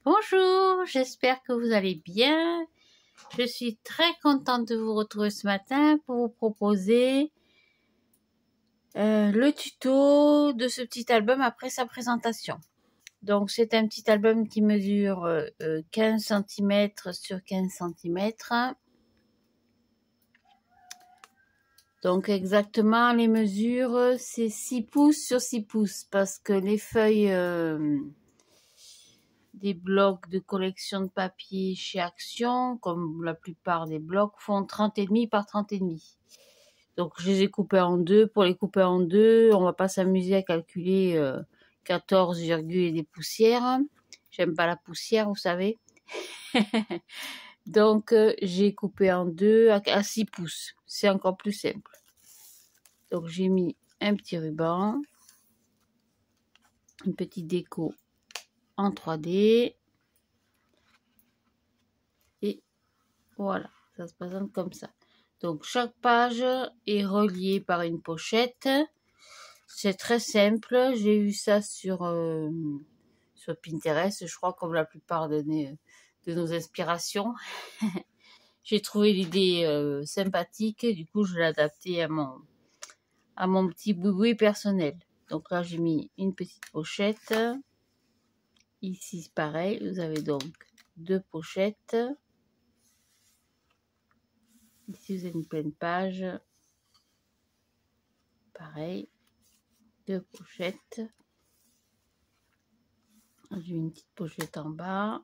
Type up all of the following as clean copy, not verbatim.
Bonjour, j'espère que vous allez bien. Je suis très contente de vous retrouver ce matin pour vous proposer le tuto de ce petit album après sa présentation. Donc c'est un petit album qui mesure 15 cm sur 15 cm. Donc exactement les mesures, c'est 6 pouces sur 6 pouces parce que les feuilles des blocs de collection de papier chez Action, comme la plupart des blocs, font 30,5 par 30,5. Donc je les ai coupés en deux. Pour les couper en deux, on va pas s'amuser à calculer 14, et des poussières. J'aime pas la poussière, vous savez. Donc j'ai coupé en deux à 6 pouces. C'est encore plus simple. Donc j'ai mis un petit ruban, une petite déco en 3D. Et voilà, ça se présente comme ça. Donc chaque page est reliée par une pochette. C'est très simple. J'ai vu ça sur Pinterest, je crois, comme la plupart de nos inspirations. J'ai trouvé l'idée sympathique. Du coup, je l'ai adaptée à mon petit boui-boui personnel. Donc là, j'ai mis une petite pochette. Ici, pareil, vous avez donc deux pochettes. Ici, vous avez une pleine page. Pareil, deux pochettes. J'ai une petite pochette en bas.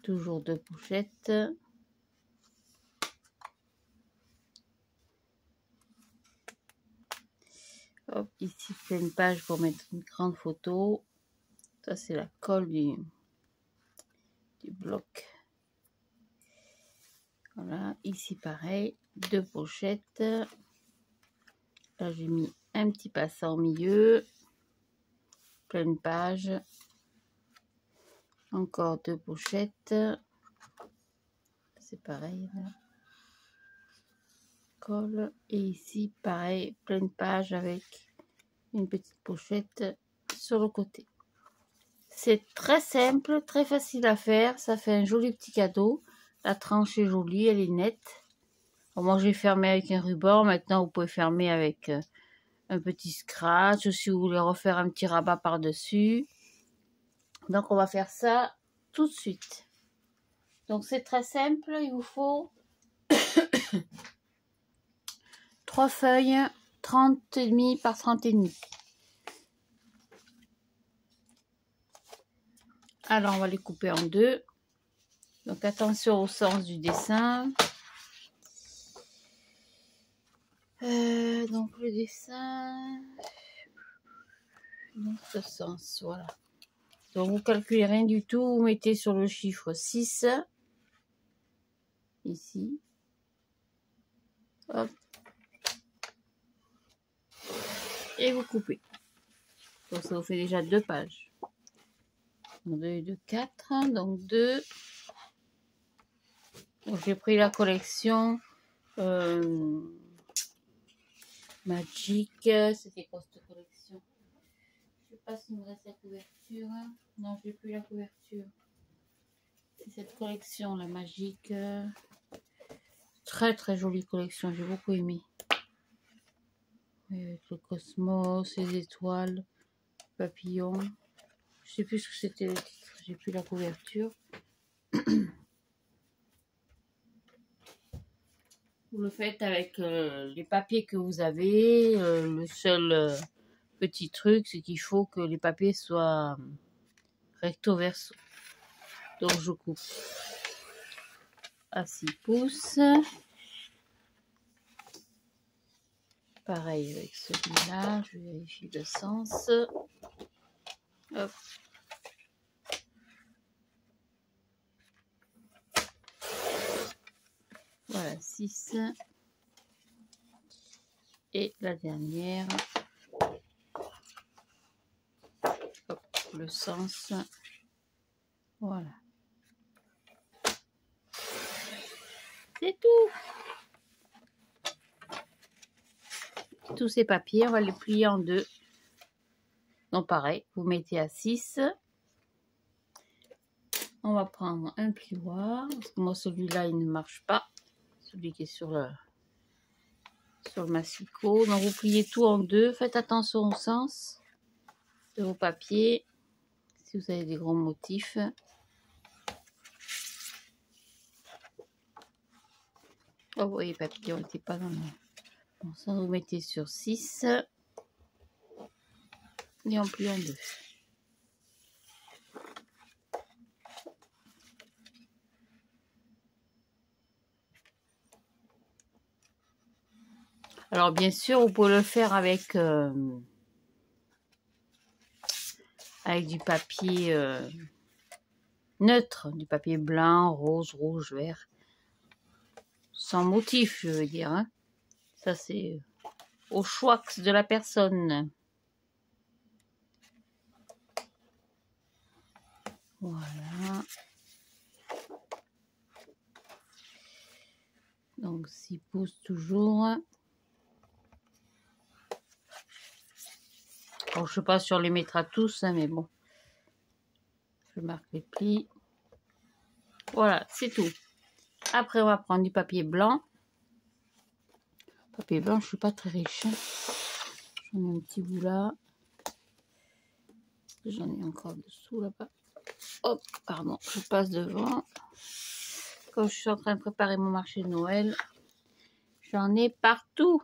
Toujours deux pochettes. Hop, ici, pleine page pour mettre une grande photo. Ça, c'est la colle du bloc. Voilà, ici, pareil, deux pochettes. Là, j'ai mis un petit passant au milieu. Pleine page. Encore deux pochettes. C'est pareil, là. Colle. Et ici, pareil, pleine page avec une petite pochette sur le côté. C'est très simple, très facile à faire. Ça fait un joli petit cadeau. La tranche est jolie, elle est nette. Bon, moi, j'ai fermé avec un ruban. Maintenant, vous pouvez fermer avec un petit scratch. Ou si vous voulez refaire un petit rabat par-dessus. Donc, on va faire ça tout de suite. Donc, c'est très simple. Il vous faut 3 feuilles 30,5 par 30,5. Alors, on va les couper en deux. Donc, attention au sens du dessin. Donc, le dessin dans ce sens, voilà. Donc, vous calculez rien du tout. Vous mettez sur le chiffre 6. Ici. Hop. Et vous coupez. Donc, ça vous fait déjà 2 pages. 2 et 2, 4. Donc, 2. Donc, j'ai pris la collection Magic. C'était quoi cette collection? Je sais pas s'il me reste la couverture. Non, j'ai plus la couverture. C'est cette collection, la Magic. Très très jolie collection, j'ai beaucoup aimé. Avec le cosmos, les étoiles, papillons. Je sais plus ce que c'était le titre, j'ai plus la couverture. Vous le faites avec les papiers que vous avez. Le seul petit truc, c'est qu'il faut que les papiers soient recto verso. Donc je coupe à 6 pouces. Pareil avec celui-là, je vérifie le sens. Hop. Voilà, 6. Et la dernière. Hop, le sens. Voilà. C'est tout. Tous ces papiers, on va les plier en deux. Donc pareil, vous mettez à 6. on va prendre un plioir. Parce que moi, celui-là, il ne marche pas. Celui qui est sur le massicot. Donc, vous pliez tout en deux. Faites attention au sens de vos papiers. Si vous avez des gros motifs. Oh, vous voyez, les papillons n'étaient pas dans le... Bon, ça, vous mettez sur 6. Et on plie en deux. Alors, bien sûr, vous pouvez le faire avec du papier neutre, du papier blanc, rose, rouge, vert. Sans motif, je veux dire. Hein. Ça, c'est au choix de la personne. Voilà. Donc, 6 pouces toujours. Alors, je ne sais pas si on les mettra tous, hein, mais bon. Je marque les plis. Voilà, c'est tout. Après, on va prendre du papier blanc. Papier blanc, je ne suis pas très riche. Hein. J'en ai un petit bout là. J'en ai encore dessous là-bas. Hop, pardon, je passe devant. Comme je suis en train de préparer mon marché de Noël, j'en ai partout.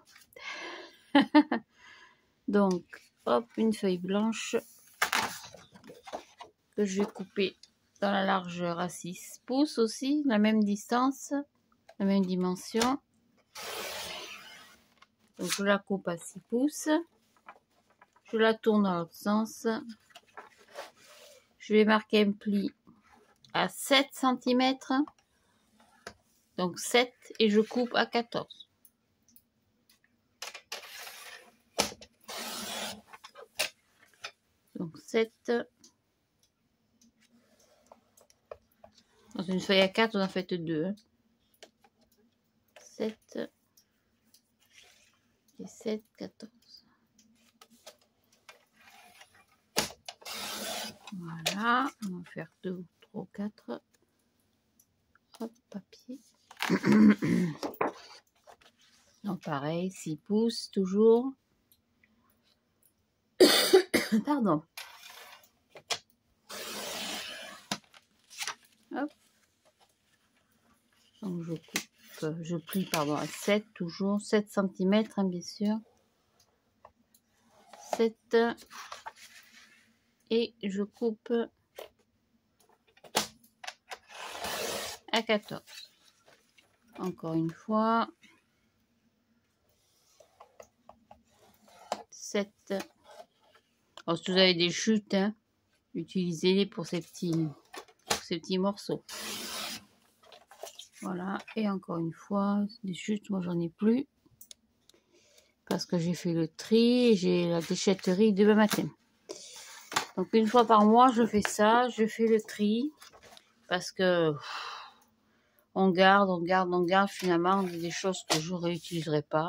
Donc, hop, une feuille blanche que je vais couper dans la largeur à 6 pouces aussi, la même distance, la même dimension. Donc, je la coupe à 6 pouces. Je la tourne dans l'autre sens. Je vais marquer un pli à 7 cm. Donc 7 et je coupe à 14. Donc 7. Dans une feuille à 4, vous en faites 2. Hein. 7 et 7, 14. Voilà, on va faire 2 ou 3 ou 4. Hop, papier. Donc pareil, 6 pouces toujours. Pardon. Hop. Donc je plie pardon, à 7 toujours, 7 cm hein, bien sûr. 7 et je coupe à 14. Encore une fois. 7. Alors, si vous avez des chutes, hein, utilisez-les pour ces petits morceaux. Voilà. Et encore une fois, des chutes, moi, j'en ai plus. Parce que j'ai fait le tri, j'ai la déchetterie demain matin. Donc, une fois par mois, je fais ça, je fais le tri. Parce que on garde, finalement, des choses que je ne réutiliserai pas.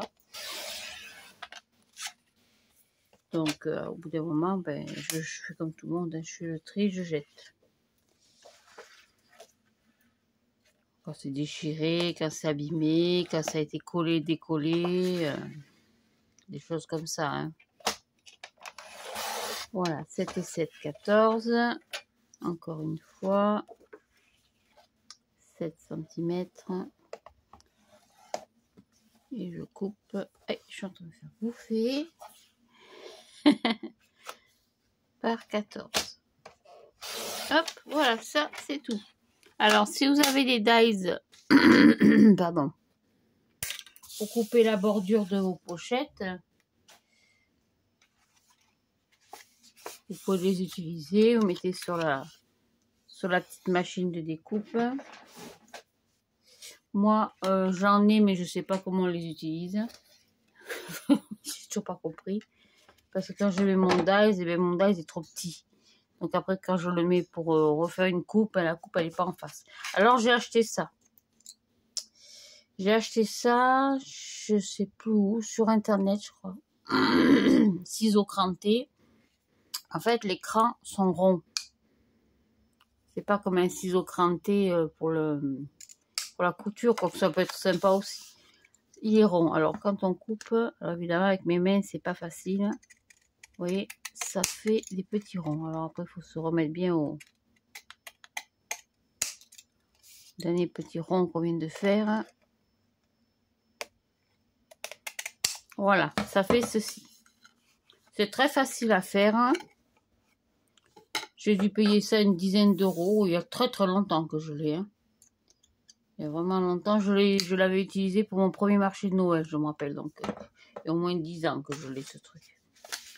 Donc, au bout d'un moment, ben, je fais comme tout le monde, hein, je fais le tri, je jette. Quand c'est déchiré, quand c'est abîmé, quand ça a été collé, décollé, des choses comme ça. Hein. Voilà, 7 et 7, 14. Encore une fois. 7 cm. Et je coupe. Hey, je suis en train de me faire bouffer. Par 14. Hop, voilà, ça c'est tout. Alors, si vous avez des dies, pardon, pour couper la bordure de vos pochettes, vous pouvez les utiliser. Vous mettez sur la petite machine de découpe. Moi, j'en ai, mais je sais pas comment on les utilise. J'ai toujours pas compris. Parce que quand je mets mon dies, et bien mon dies est trop petit. Donc après, quand je le mets pour refaire une coupe, la coupe, elle n'est pas en face. Alors, j'ai acheté ça. J'ai acheté ça, je sais plus où, sur Internet, je crois. Ciseaux crantés. En fait, les crans sont ronds. C'est pas comme un ciseau cranté pour la couture, quoique ça peut être sympa aussi. Il est rond. Alors quand on coupe, alors évidemment avec mes mains c'est pas facile. Vous voyez, ça fait des petits ronds. Alors après il faut se remettre bien au dernier petit rond qu'on vient de faire. Voilà, ça fait ceci. C'est très facile à faire. J'ai dû payer ça une dizaine d'euros. Il y a très longtemps que je l'ai. Il y a vraiment longtemps, je l'avais utilisé pour mon premier marché de Noël, je me rappelle. Donc, il y a au moins 10 ans que je l'ai, ce truc.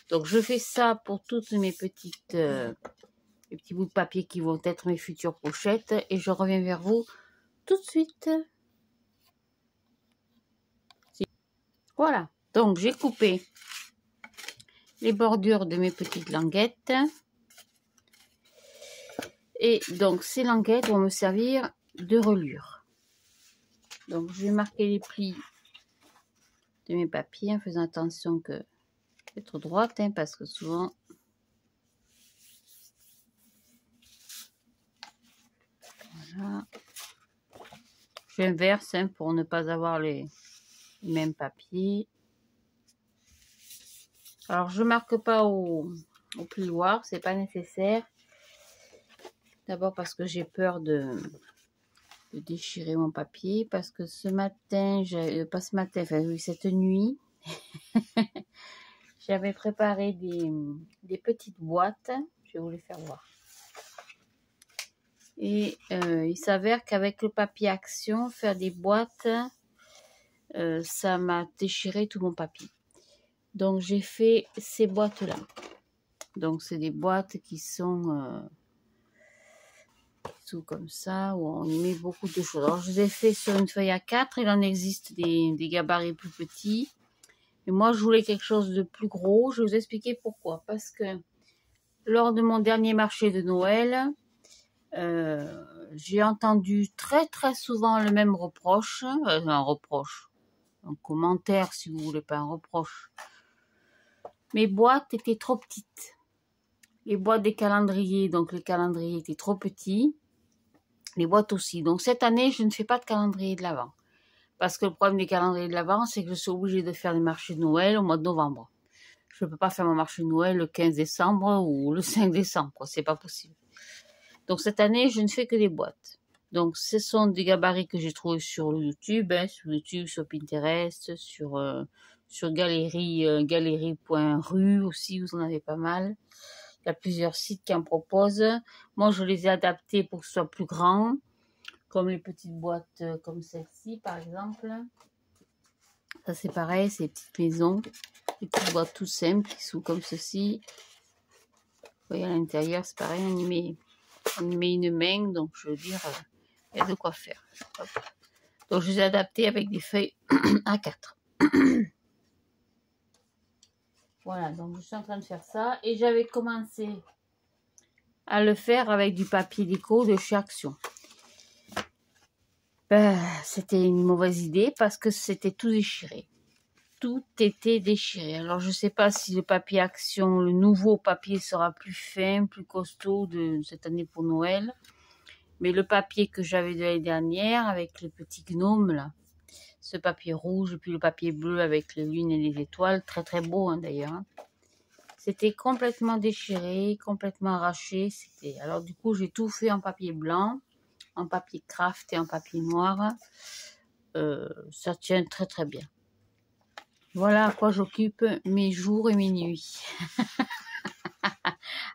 Donc, je fais ça pour toutes mes petites... les petits bouts de papier qui vont être mes futures pochettes. Et je reviens vers vous tout de suite. Voilà. Donc, j'ai coupé les bordures de mes petites languettes. Et donc, ces languettes vont me servir de reliure. Donc, je vais marquer les plis de mes papiers en faisant attention que d'être droite, hein, parce que souvent... Voilà. J'inverse hein, pour ne pas avoir les mêmes papiers. Alors, je marque pas au plioir, c'est pas nécessaire. D'abord parce que j'ai peur de déchirer mon papier, parce que ce matin, pas ce matin, enfin oui, cette nuit, j'avais préparé des petites boîtes. Je vais vous les faire voir. Et il s'avère qu'avec le papier Action, faire des boîtes, ça m'a déchiré tout mon papier. Donc j'ai fait ces boîtes-là. Donc c'est des boîtes qui sont comme ça, où on y met beaucoup de choses. Alors je les ai fait sur une feuille A4, il en existe des gabarits plus petits. Et moi je voulais quelque chose de plus gros, je vais vous expliquer pourquoi. Parce que lors de mon dernier marché de Noël, j'ai entendu très souvent le même reproche, un commentaire si vous voulez, pas un reproche. Mes boîtes étaient trop petites. Les boîtes des calendriers, donc les calendriers étaient trop petits. Les boîtes aussi. Donc cette année, je ne fais pas de calendrier de l'Avent. Parce que le problème des calendriers de l'Avent, c'est que je suis obligée de faire les marchés de Noël au mois de novembre. Je ne peux pas faire mon marché de Noël le 15 décembre ou le 5 décembre. C'est pas possible. Donc cette année, je ne fais que des boîtes. Donc ce sont des gabarits que j'ai trouvés sur YouTube, sur Pinterest, sur galerie.ru aussi, vous en avez pas mal. Il y a plusieurs sites qui en proposent. Moi, je les ai adaptés pour que ce soit plus grand, comme les petites boîtes comme celle-ci, par exemple. Ça, c'est pareil, c'est des petites maisons, des petites boîtes tout simples qui sont comme ceci. Vous voyez, à l'intérieur, c'est pareil, on y met une main, donc je veux dire, il y a de quoi faire. Hop. Donc, je les ai adaptés avec des feuilles A4. Voilà, donc je suis en train de faire ça. Et j'avais commencé à le faire avec du papier déco de chez Action. C'était une mauvaise idée parce que c'était tout déchiré. Tout était déchiré. Alors, je ne sais pas si le papier Action, le nouveau papier sera plus fin, plus costaud de cette année pour Noël. Mais le papier que j'avais de l'année dernière avec les petits gnomes, là, ce papier rouge et puis le papier bleu avec les lunes et les étoiles, très beau hein, d'ailleurs. Hein. C'était complètement déchiré, complètement arraché. Alors du coup, j'ai tout fait en papier blanc, en papier craft et en papier noir. Ça tient très bien. Voilà à quoi j'occupe mes jours et mes nuits.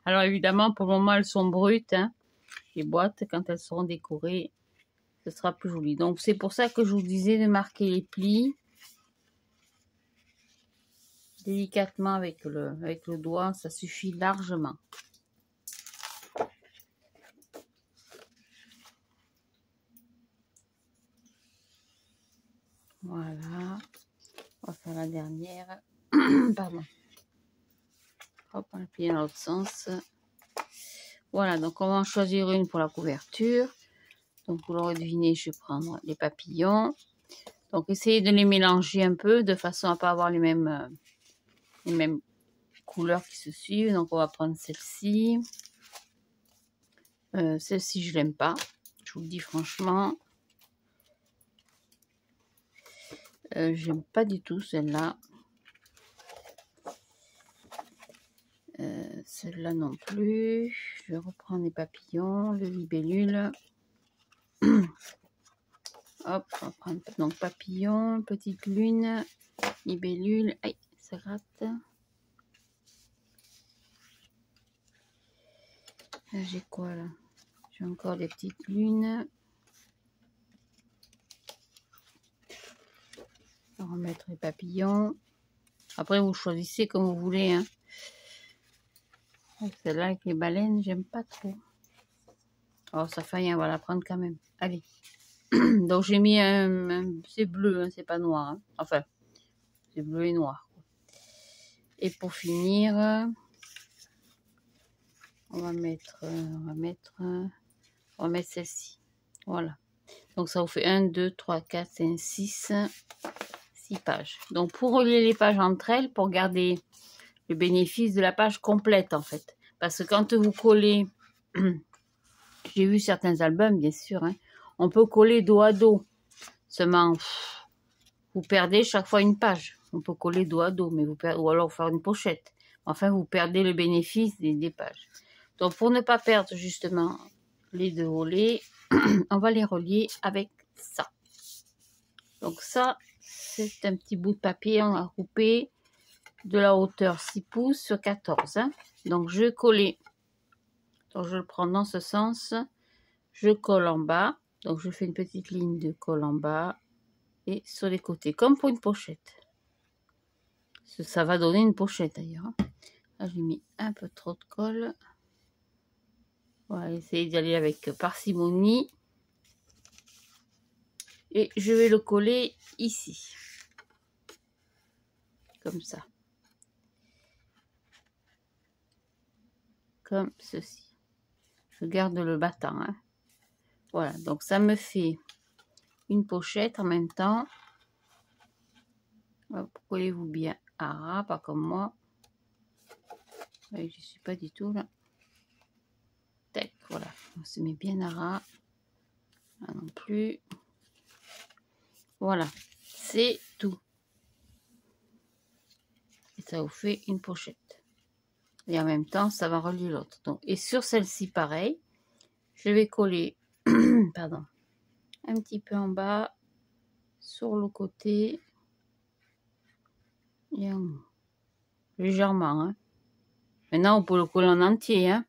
Alors évidemment, pour le moment, elles sont brutes. Hein. Les boîtes, quand elles seront décorées, ce sera plus joli. Donc c'est pour ça que je vous disais de marquer les plis délicatement avec le doigt, ça suffit largement. Voilà, on va faire la dernière. Pardon. Hop, on va plier dans l'autre sens. Voilà, donc on va en choisir une pour la couverture. Donc vous l'aurez deviné, je vais prendre les papillons. Donc essayez de les mélanger un peu de façon à ne pas avoir les mêmes couleurs qui se suivent. Donc on va prendre celle-ci. Celle-ci, je l'aime pas. Je vous le dis franchement. J'aime pas du tout celle-là. Celle-là non plus. Je vais reprendre les papillons, le libellule. Hop, on va prendre donc papillon, petite lune, libellule. Aïe, ça gratte. J'ai quoi là? J'ai encore des petites lunes. On va remettre les papillons. Après, vous choisissez comme vous voulez. Hein. Celle-là avec les baleines, j'aime pas trop. Oh, ça fait rien, on va la prendre quand même. Allez. Donc, j'ai mis c'est bleu, hein, c'est pas noir. Hein. Enfin, c'est bleu et noir. Et pour finir, on va mettre celle-ci. Voilà. Donc, ça vous fait 1, 2, 3, 4, 5, 6 pages. Donc, pour relier les pages entre elles, pour garder le bénéfice de la page complète, en fait. Parce que quand vous collez, j'ai vu certains albums, bien sûr, hein, on peut coller dos à dos. Seulement, vous perdez chaque fois une page. On peut coller dos à dos, mais vous perdez, ou alors faire une pochette. Enfin, vous perdez le bénéfice des pages. Donc, pour ne pas perdre justement les deux volets, on va les relier avec ça. Donc ça, c'est un petit bout de papier, on a coupé de la hauteur 6 pouces sur 14. Hein. Donc, je vais coller. Donc, je le prends dans ce sens. Je colle en bas. Donc, je fais une petite ligne de colle en bas et sur les côtés, comme pour une pochette. Ça va donner une pochette d'ailleurs. Là, j'ai mis un peu trop de colle. On va essayer d'y aller avec parcimonie. Et je vais le coller ici. Comme ça. Comme ceci. Je garde le battant. Hein. Voilà, donc ça me fait une pochette en même temps. Collez-vous bien à ras, pas comme moi. Je ne suis pas du tout là. Tac, voilà, on se met bien à ras. Là non plus. Voilà, c'est tout. Et ça vous fait une pochette. Et en même temps, ça va relier l'autre. Donc, et sur celle-ci, pareil, je vais coller, pardon, un petit peu en bas, sur le côté, et légèrement. Hein. Maintenant, on peut le coller en entier. Hein.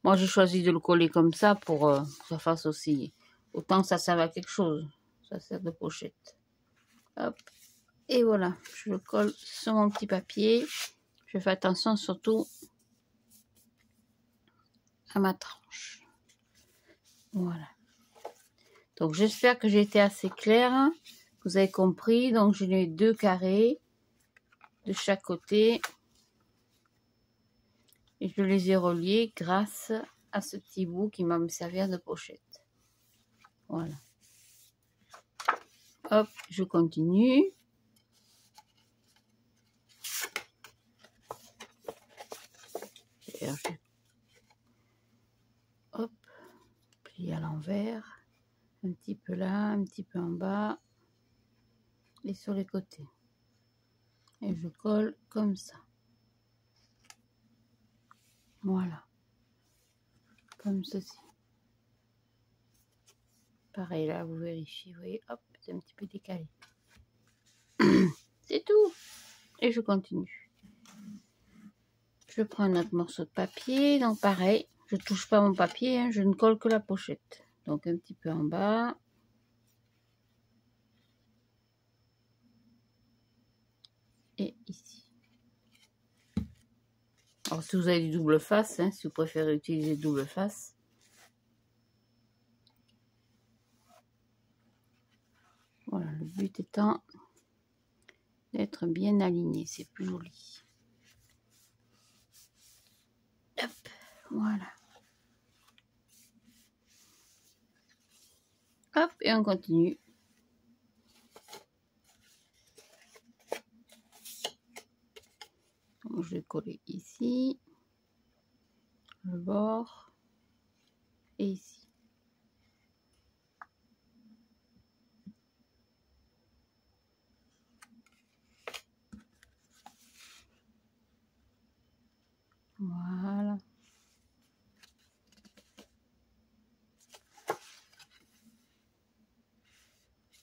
Moi, j'ai choisi de le coller comme ça pour que ça fasse aussi. Autant que ça serve à quelque chose. Ça sert de pochette. Hop. Et voilà, je le colle sur mon petit papier. Je fais attention surtout à ma tranche. Voilà. Donc, j'espère que j'ai été assez claire. Vous avez compris. Donc, j'ai les 2 carrés de chaque côté. Et je les ai reliés grâce à ce petit bout qui va me servir de pochette. Voilà. Hop, je continue. Hop, plie à l'envers. Un petit peu là, un petit peu en bas. Et sur les côtés. Et je colle comme ça. Voilà. Comme ceci. Pareil là, vous vérifiez, vous voyez, hop, c'est un petit peu décalé. C'est tout. Et je continue. Je prends un autre morceau de papier. Donc pareil, je ne touche pas mon papier, hein, je ne colle que la pochette. Donc un petit peu en bas. Et ici. Alors si vous avez du double face, hein, si vous préférez utiliser double face. Voilà, le but étant d'être bien aligné, c'est plus joli. Hop, voilà. Hop, et on continue. Donc, je vais coller ici, le bord. et ici. Voilà.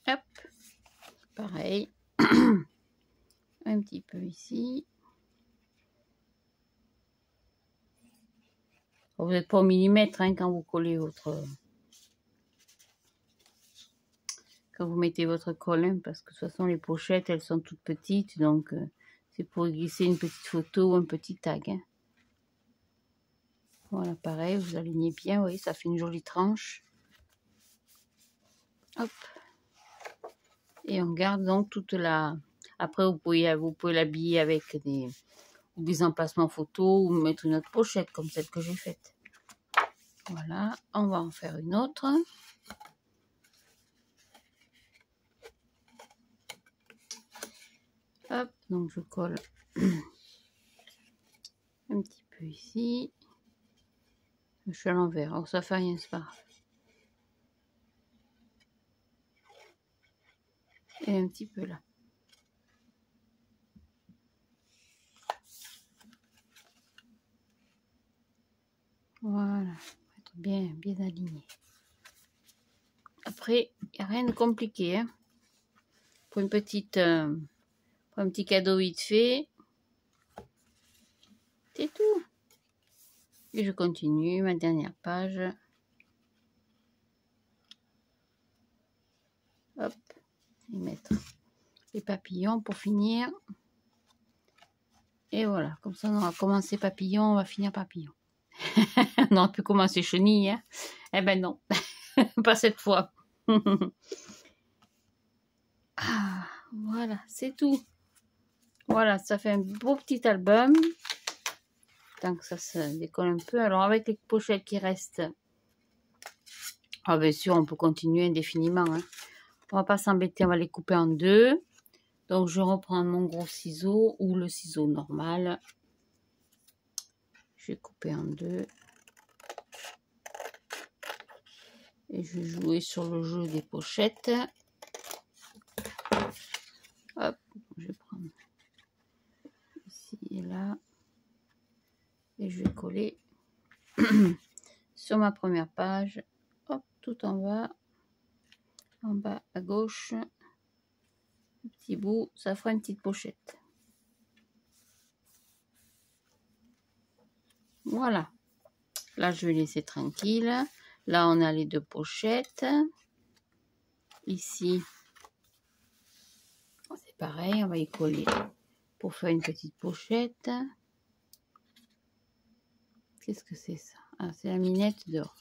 Hop, pareil. Un petit peu ici. Vous n'êtes pas au millimètre hein, quand vous collez votre... Quand vous mettez votre colle, hein, parce que de toute façon les pochettes elles sont toutes petites, donc c'est pour glisser une petite photo ou un petit tag. Hein. Voilà, pareil, vous alignez bien, vous voyez, ça fait une jolie tranche. Hop. Et on garde donc toute la... Après, vous pouvez l'habiller avec des emplacements photos ou mettre une autre pochette comme celle que j'ai faite. Voilà, on va en faire une autre. Hop, donc je colle un petit peu ici. Je suis à l'envers, alors ça fait rien, c'est pas grave. Et un petit peu là. Voilà, être bien aligné. Après, il n'y a rien de compliqué. Hein. Pour une petite, pour un petit cadeau vite fait, c'est tout. Et je continue ma dernière page. Hop, et mettre les papillons pour finir. Et voilà, comme ça on aura commencé papillon, on va finir papillon. On aurait pu commencer chenille, hein. Eh ben non, pas cette fois. Ah, voilà, c'est tout. Voilà, ça fait un beau petit album. Tant que ça se décolle un peu. Alors avec les pochettes qui restent, ah bien sûr, on peut continuer indéfiniment. Hein. On va pas s'embêter, on va les couper en deux. Donc je reprends mon gros ciseau ou le ciseau normal. Je vais couper en deux. Et je vais jouer sur le jeu des pochettes. Hop, je vais prendre ici et là. Et je vais coller sur ma première page. Hop, tout en bas à gauche. Un petit bout, ça fera une petite pochette. Voilà. Là, je vais laisser tranquille. Là, on a les deux pochettes. Ici, c'est pareil, on va y coller pour faire une petite pochette. Qu'est-ce que c'est ça? Ah, c'est la minette d'or.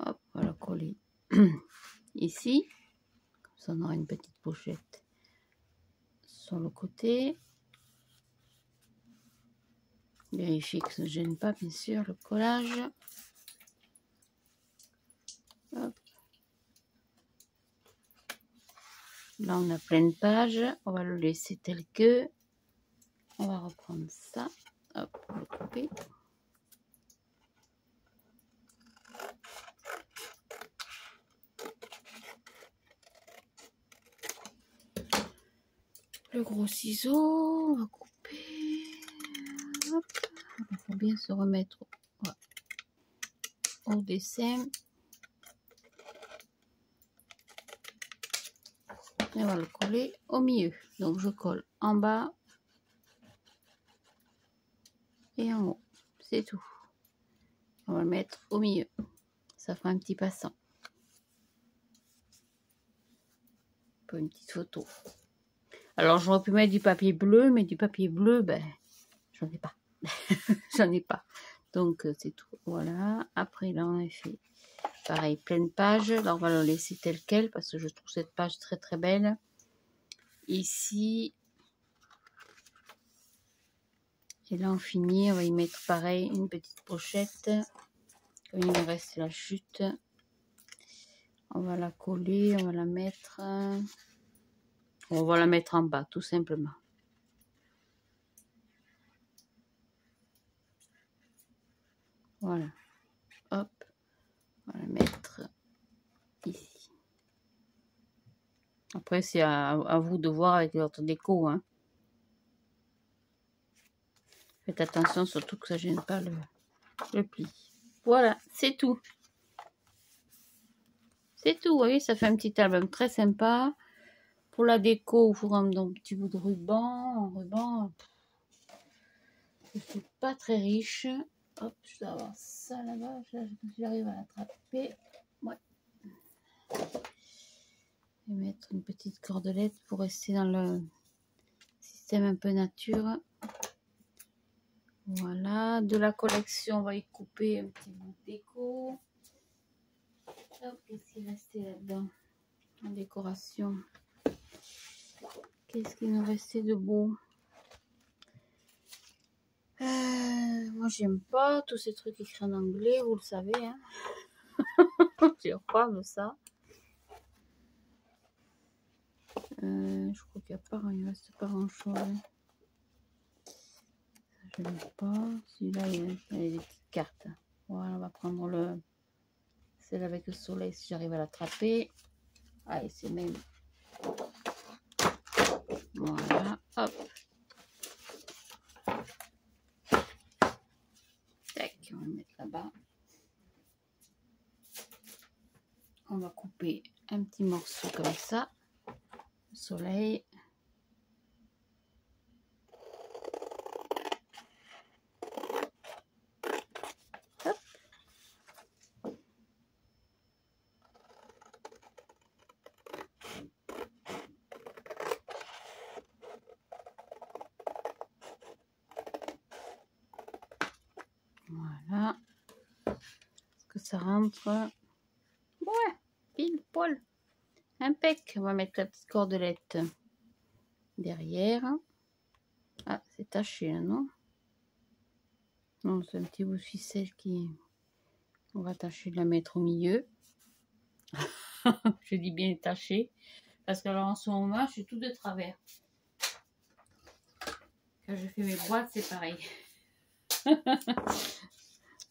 Hop, on va la coller ici. Comme ça, on aura une petite pochette sur le côté. Vérifiez que ça ne gêne pas, bien sûr, le collage. Hop. Là, on a plein de pages. On va le laisser tel que. On va reprendre ça. Hop, on va le couper. Le gros ciseau, on va couper. Hop. Il faut bien se remettre au dessin. Et on va le coller au milieu. Donc je colle en bas et en haut. C'est tout. On va le mettre au milieu. Ça fera un petit passant. Pour une petite photo. Alors j'aurais pu mettre du papier bleu, mais du papier bleu, ben, j'en ai pas. J'en ai pas. Donc c'est tout. Voilà. Après là on a fait pareil, pleine page. Là on va le laisser tel quel parce que je trouve cette page très très belle. Ici. Et là on finit. On va y mettre pareil une petite pochette. Comme il me reste la chute. On va la coller. On va la mettre. On va la mettre en bas tout simplement. Voilà. Hop. On va la mettre ici. Après, c'est à vous de voir avec votre déco, hein. Faites attention surtout que ça ne gêne pas le pli. Voilà, c'est tout. C'est tout, vous voyez, ça fait un petit album très sympa. Pour la déco, il faut un petit bout de ruban. Un ruban, je suis pas très riche. Hop, je dois avoir ça là-bas. J'arrive à l'attraper. Ouais. Je vais mettre une petite cordelette pour rester dans le système un peu nature. Voilà, de la collection, on va y couper un petit bout de déco. Qu'est-ce qui restait là-dedans en décoration? Qu'est-ce qui nous restait de beau? Moi, j'aime pas tous ces trucs écrits en anglais, vous le savez. Hein. J'ai horreur de ça. Je crois qu'il ne reste pas grand-chose. Je n'aime pas. Celui-là, il y a des petites cartes. Voilà, on va prendre celle avec le soleil si j'arrive à l'attraper. Allez, c'est même. Voilà, hop. Tac, on va le mettre là-bas. On va couper un petit morceau comme ça. Le soleil. Hop. Voilà. Est-ce que ça rentre? Ouais, pile poil. Impec. On va mettre la petite cordelette derrière. Ah, c'est taché là, non? Non, c'est un petit bout de ficelle qui... On va tâcher de la mettre au milieu. Je dis bien taché. Parce que alors en ce moment, je suis tout de travers. Quand je fais mes boîtes, c'est pareil.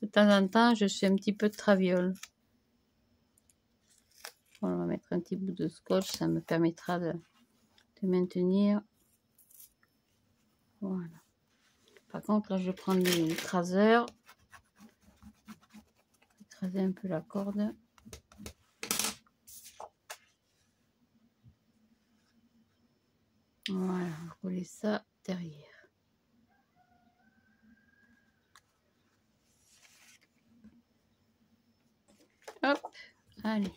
De temps en temps, je suis un petit peu de traviole. On va mettre un petit bout de scotch, ça me permettra de maintenir. Voilà. Par contre, là, je vais prendre l'écraseur. Écraser un peu la corde. Voilà, coller ça derrière. Hop, allez.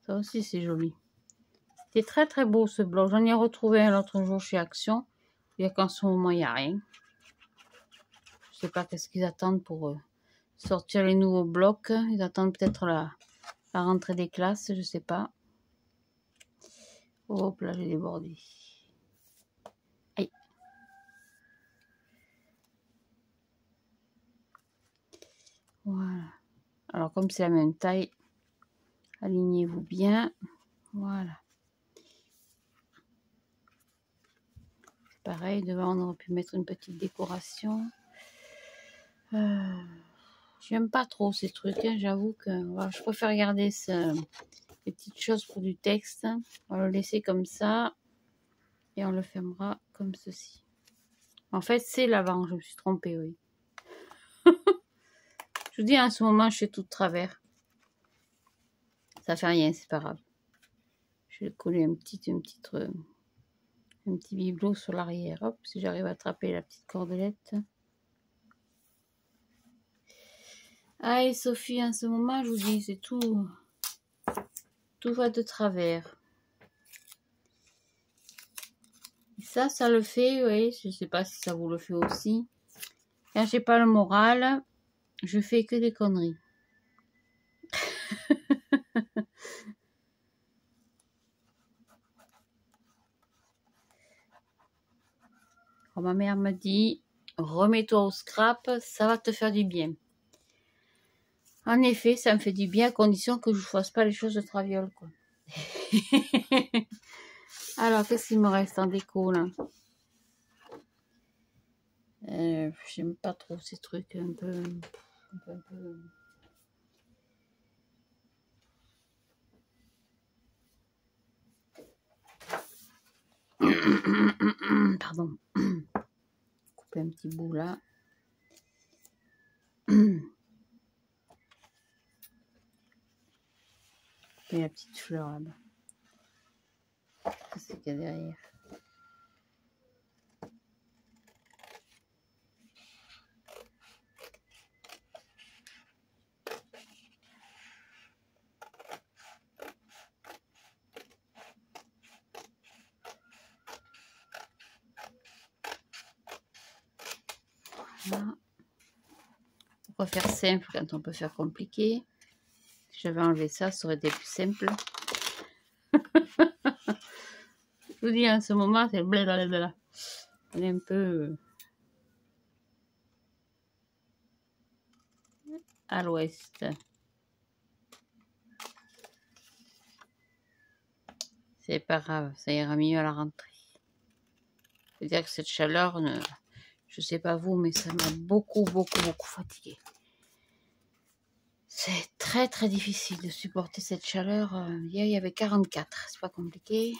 Ça aussi, c'est joli. C'est très très beau ce bloc. J'en ai retrouvé un autre jour chez Action. Il y a qu'en ce moment, il n'y a rien. Je sais pas qu'est-ce qu'ils attendent pour sortir les nouveaux blocs. Ils attendent peut-être la rentrée des classes, je sais pas. Hop là, j'ai débordé. Aïe. Voilà. Alors comme c'est la même taille, alignez-vous bien. Voilà. Pareil, devant on aurait pu mettre une petite décoration. J'aime pas trop ces trucs, hein. J'avoue que voilà, je préfère garder les petites choses pour du texte. On va le laisser comme ça et on le fermera comme ceci. En fait, c'est l'avant, je me suis trompée, oui. Je vous dis, en ce moment, je suis tout de travers. Ça fait rien, c'est pas grave. Je vais coller un petit bibelot sur l'arrière. Hop, si j'arrive à attraper la petite cordelette. Ah, et Sophie, en ce moment, je vous dis, c'est tout. Tout va de travers. Et ça le fait, oui. Je sais pas si ça vous le fait aussi. Quand j'ai pas le moral, je fais que des conneries. Alors, ma mère me dit, remets-toi au scrap, ça va te faire du bien. En effet, ça me fait du bien à condition que je ne fasse pas les choses de traviole, quoi. Alors, qu'est-ce qu'il me reste en déco, là? J'aime pas trop ces trucs un peu... un peu... Pardon. Couper un petit bout là. Couper la petite fleur là-bas. Qu'est-ce qu'il y a derrière? Voilà. Pourquoi faire simple quand on peut faire compliqué? Si j'avais enlevé ça, ça aurait été plus simple. Je vous dis, en ce moment, c'est blablabla. On est un peu à l'ouest. C'est pas grave, ça ira mieux à la rentrée. Je veux dire que cette chaleur, je sais pas vous, mais ça m'a beaucoup fatiguée. C'est très difficile de supporter cette chaleur. Hier, il y avait 44, c'est pas compliqué.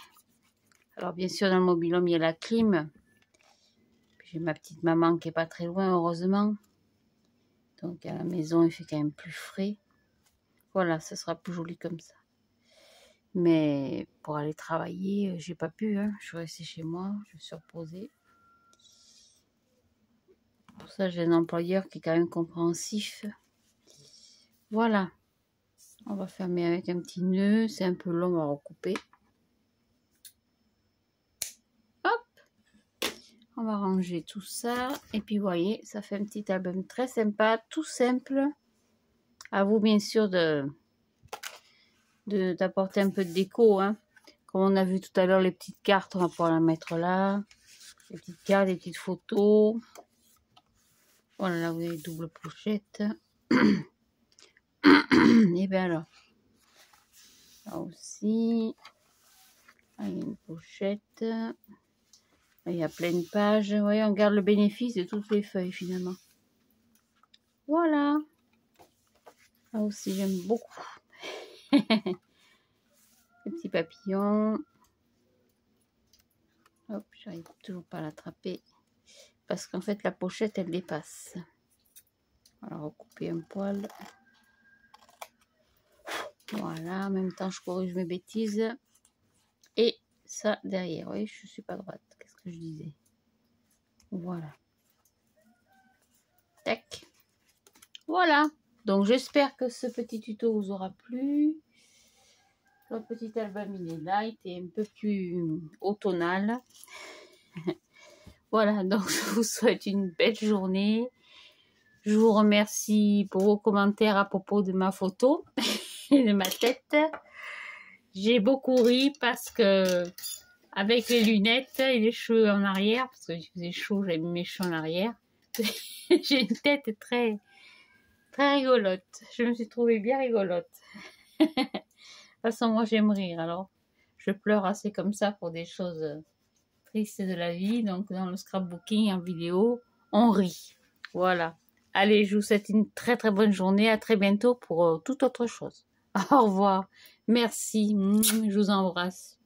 Alors bien sûr, dans le mobil-home, il y a la clim. J'ai ma petite maman qui est pas très loin, heureusement. Donc à la maison, il fait quand même plus frais. Voilà, ça sera plus joli comme ça. Mais pour aller travailler, j'ai pas pu. Hein. Je suis restée chez moi, je me suis reposée. Pour ça, j'ai un employeur qui est quand même compréhensif. Voilà. On va fermer avec un petit nœud. C'est un peu long à recouper. Hop. On va ranger tout ça. Et puis, vous voyez, ça fait un petit album très sympa, tout simple. À vous, bien sûr, d'apporter un peu de déco. Hein. Comme on a vu tout à l'heure, les petites cartes, on va pouvoir la mettre là. Les petites cartes, les petites photos. Voilà, là, vous avez double pochette. Et bien alors, là aussi, il y a une pochette. Là, il y a plein de pages. Vous voyez, on garde le bénéfice de toutes les feuilles finalement. Voilà. Là aussi, j'aime beaucoup. Les petits papillons. Hop, j'arrive toujours pas à l'attraper. Parce qu'en fait, la pochette, elle dépasse. On va recouper un poil. Voilà, en même temps, je corrige mes bêtises. Et ça derrière. Oui, je suis pas droite. Qu'est-ce que je disais? Voilà. Tac. Voilà. Donc, j'espère que ce petit tuto vous aura plu. Le petit album, il est light et un peu plus automnal. Voilà, donc je vous souhaite une belle journée. Je vous remercie pour vos commentaires à propos de ma photo et de ma tête. J'ai beaucoup ri parce que avec les lunettes et les cheveux en arrière, parce que il faisait chaud, j'avais mis mes cheveux en arrière. J'ai une tête très rigolote. Je me suis trouvée bien rigolote. De toute façon, moi j'aime rire, alors je pleure assez comme ça pour des choses tristes de la vie. Donc dans le scrapbooking en vidéo, on rit. Voilà. Allez, je vous souhaite une très bonne journée. À très bientôt pour toute autre chose. Au revoir. Merci. Je vous embrasse.